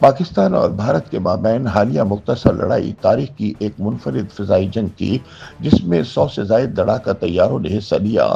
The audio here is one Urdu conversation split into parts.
پاکستان اور بھارت کے مابین حالیہ مختصر لڑائی تاریخ کی ایک منفرد فضائی جنگ تھی جس میں 100 سے زائد لڑاکا طیاروں نے حصہ لیا۔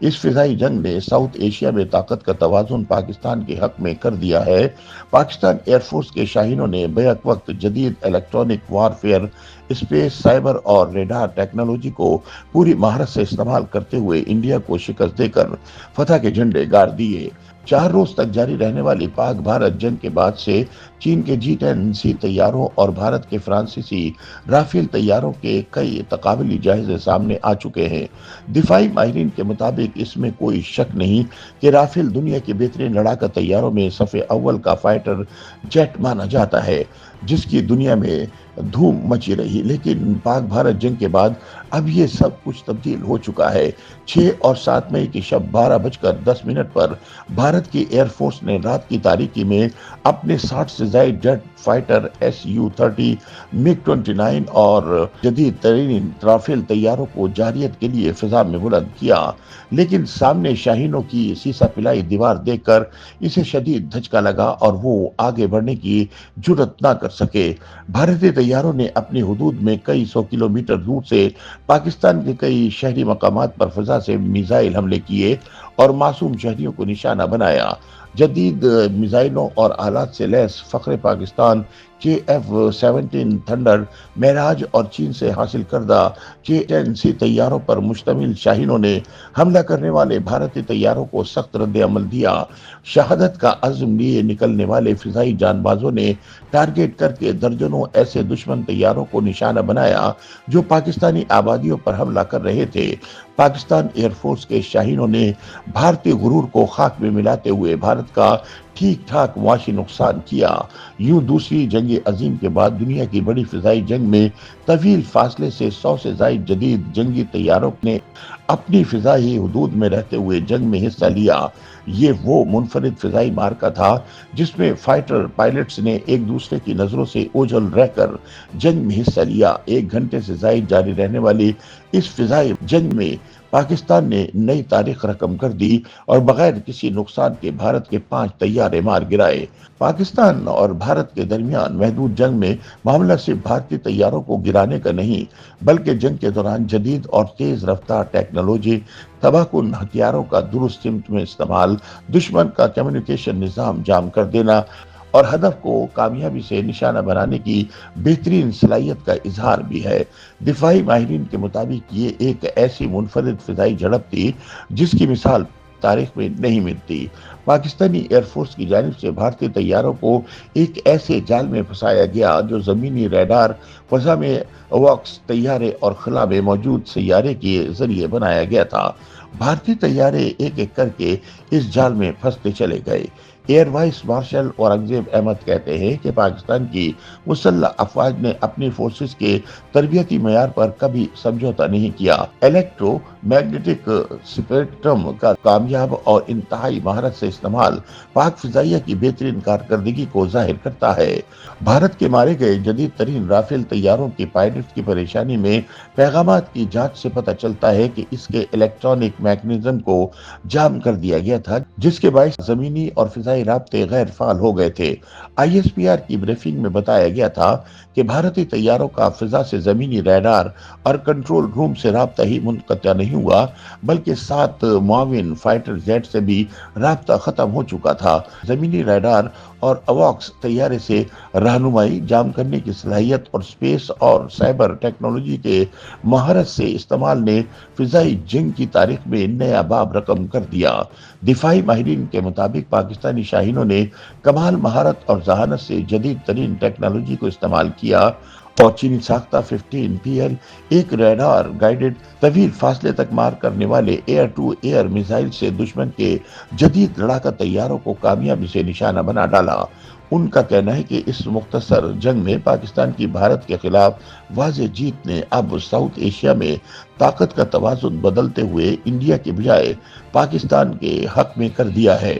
اس فضائی جنگ نے ساؤتھ ایشیا میں طاقت کا توازن پاکستان کے حق میں کر دیا ہے۔ پاکستان ایئر فورس کے شاہینوں نے بیک وقت جدید الیکٹرانک وارفیئر، اسپیس، سائبر اور ریڈار ٹیکنالوجی کو پوری مہارت سے استعمال کرتے ہوئے انڈیا کو شکست دے کر فتح کے جھنڈے گاڑ دیے۔ 4 روز تک جاری رہنے والی پاک بھارت جنگ کے بعد سے چین کے G-10C طیاروں اور بھارت کے فرانسیسی رافیل طیاروں کے کئی تقابلی جائزے سامنے آ چکے ہیں۔ دفاعی ماہرین کے مطابق اس میں کوئی شک نہیں کہ رافیل دنیا کے بہترین لڑاکا طیاروں میں صف اول کا فائٹر جیٹ مانا جاتا ہے، جس کی دنیا میں دھوم مچی رہی، لیکن پاک بھارت جنگ کے بعد اب یہ سب کچھ تبدیل ہو چکا ہے۔ 6 اور 7 مئی کی شب 12:10 پر بھارت کی ایئر فورس نے رات کی تاریکی میں اپنے 60 سے زائد جیٹ فائٹر Su-30، MiG-29 اور جدید ترین رافیل طیاروں کو جارحیت کے لیے فضا میں بلند کیا، لیکن سامنے شاہینوں کی سیسا پلائی دیوار دیکھ کر اسے شدید دھچکا لگا اور وہ آگے بڑھنے کی جرت نہ کر سکے۔ بھارتی طیاروں نے اپنی حدود میں کئی 100 کلومیٹر دور سے پاکستان کے کئی شہری مقامات پر فضا سے میزائل حملے کیے اور معصوم شہریوں کو نشانہ بنایا۔ جدید میزائلوں اور آلات سے لیس فخر پاکستان KF-17 تھنڈر، معراج اور چین سے حاصل کردہ J-10C طیاروں پر مشتمل شاہینوں نے حملہ کرنے والے بھارتی طیاروں کو سخت رد عمل دیا۔ شہادت کا عزم لیے نکلنے والے فضائی جان بازوں نے ٹارگیٹ کر کے درجنوں ایسے دشمن طیاروں کو نشانہ بنایا جو پاکستانی آبادیوں پر حملہ کر رہے تھے۔ پاکستان ایئر فورس کے شاہینوں نے بھارتی غرور کو خاک میں ملاتے ہوئے بھارت کا ٹھیک ٹھاک معاشی نقصان کیا۔ یوں دوسری جنگ عظیم کے بعد دنیا کی بڑی فضائی جنگ میں طویل فاصلے سے 100 سے زائد جدید جنگی طیاروں نے اپنی فضائی حدود میں رہتے ہوئے جنگ میں حصہ لیا۔ یہ وہ منفرد فضائی معرکہ تھا جس میں فائٹر پائلٹس نے ایک دوسرے کی نظروں سے اوجھل رہ کر جنگ میں حصہ لیا۔ 1 گھنٹے سے زائد جاری رہنے والی اس فضائی جنگ میں پاکستان نے نئی تاریخ رقم کر دی اور بغیر کسی نقصان کے بھارت کے 5 طیارے مار گرائے۔ پاکستان اور بھارت کے درمیان محدود جنگ میں معاملہ صرف بھارتی طیاروں کو گرانے کا نہیں، بلکہ جنگ کے دوران جدید اور تیز رفتار ٹیکنالوجی، تباہ کن ہتھیاروں کا درست سمت میں استعمال، دشمن کا کمیونیکیشن نظام جام کر دینا اور ہدف کو کامیابی سے نشانہ بنانے کی بہترین صلاحیت کا اظہار بھی ہے۔ دفاعی ماہرین کے مطابق یہ ایک ایسی منفرد فضائی جھڑپ تھی جس کی مثال تاریخ میں نہیں ملتی۔ پاکستانی ایئر فورس کی جانب سے بھارتی طیاروں کو ایک ایسے جال میں پھنسایا گیا جو زمینی ریڈار، فضا میں AWACS طیارے اور خلا میں موجود سیارے کے ذریعے بنایا گیا تھا۔ بھارتی طیارے ایک ایک کر کے اس جال میں پھنستے چلے گئے۔ Air vice marshal Aurangzeb Ahmed کہتے ہیں کہ پاکستان کی مسلح افواج نے اپنی فورسز کے تربیتی معیار پر کبھی سمجھوتہ نہیں کیا۔ الیکٹرو میگنیٹک اسپیکٹرم کا کامیاب اور انتہائی مہارت سے استعمال پاک فضائیہ کی بہترین کارکردگی کو ظاہر کرتا ہے۔ بھارت کے مارے گئے جدید ترین رافیل طیاروں کی پائلٹ کی پریشانی میں پیغامات کی جانچ سے پتہ چلتا ہے کہ اس کے الیکٹرانک میکانزم کو جام کر دیا گیا تھا، جس کے باعث زمینی اور فضائی رابطے غیر فعال ہو گئے تھے۔ ISPR کی بریفنگ میں بتایا گیا تھا کہ بھارتی طیاروں کا فضا سے زمینی ریڈار اور کنٹرول روم سے رابطہ ہی منقطع نہیں ہوا، بلکہ 7 معاون فائٹر جیٹ سے بھی رابطہ ختم ہو چکا تھا۔ زمینی ریڈار اور AWACS طیارے سے رہنمائی، جام کرنے کی صلاحیت اور اسپیس اور سائبر ٹیکنالوجی کے مہارت سے استعمال نے فضائی جنگ کی تاریخ میں نیا باب رقم کر دیا۔ دفاعی ماہرین کے مطابق پاکستانی شاہینوں نے کمال مہارت اور ذہانت سے جدید ترین ٹیکنالوجی کو استعمال کیا اور چینی ساختہ 15PL ایک ریڈار گائیڈڈ طویل فاصلے تک مار کرنے والے ایئر ٹو ایئر میزائل سے دشمن کے جدید لڑاکا طیاروں کو کامیابی سے نشانہ بنا ڈالا۔ ان کا کہنا ہے کہ اس مختصر جنگ میں پاکستان کی بھارت کے خلاف واضح جیت نے اب ساؤتھ ایشیا میں طاقت کا توازن بدلتے ہوئے انڈیا کے بجائے پاکستان کے حق میں کر دیا ہے۔